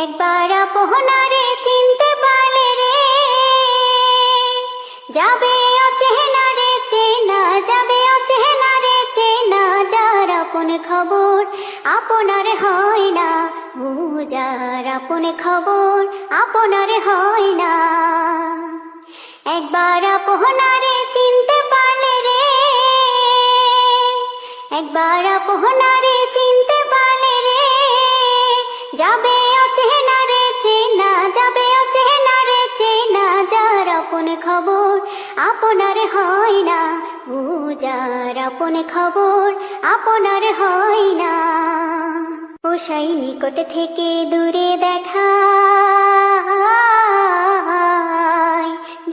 একবার আপনারে চিনতে পারলে রে যাবে অচেনা রে চেনা, যাবে অচেনা রে চেনা। যার আপন খবর আপনার হয় না, ও যার আপন খবর আপনার হয় না। একবার আপনারে চিনতে পারলে রে, একবার আপনারে চিনতে পারলে রে যাবে অচেনা রে চেনা, যাবে অচেনা রে চেনা। যার আপন খবর আপনার হয় না, ও যার আপন খবর আপনার হয় না। ও সেই নিকট থেকে দূরে দেখা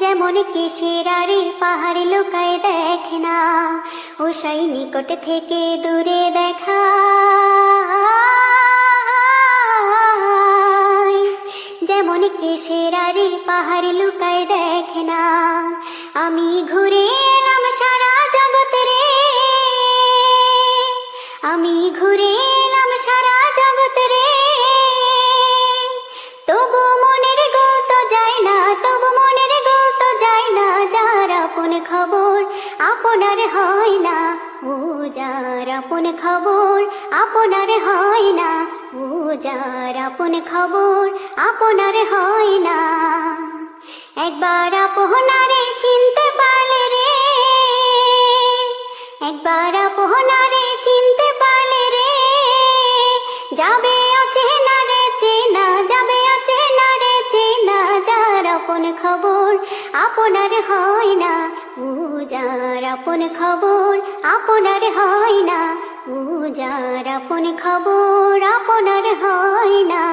যেমন কিসের আরে পাহাড় লুকায় দেখ না। ও সেই নিকট থেকে দূরে দেখা যেমন কিসের আরে পাহাড় লুকায় দেখ না। আমি ঘুরে এলাম সারা জগৎ রে, আমি ঘুরে এলাম সারা জগৎ রে, তবু মনের গোল তো যায় না, তবু মনের গোল তো যায় না। যার আপন খবর আপনার হয় না, ও যার আপন খবর আপনার হয় না, ও যার আপন খবর আপনার হয় না। একবার আপনারে চিনতে পারলে রে, একবার আপনারে চিনতে পারলে রে যাবে অচেনা রে চেনা, যাবে অচেনা রে চেনা। যার আপন খবর আপনার হয় না, ও যার আপন খবর আপনার হয় না, ও যার আপন খবর আপনার হয় না।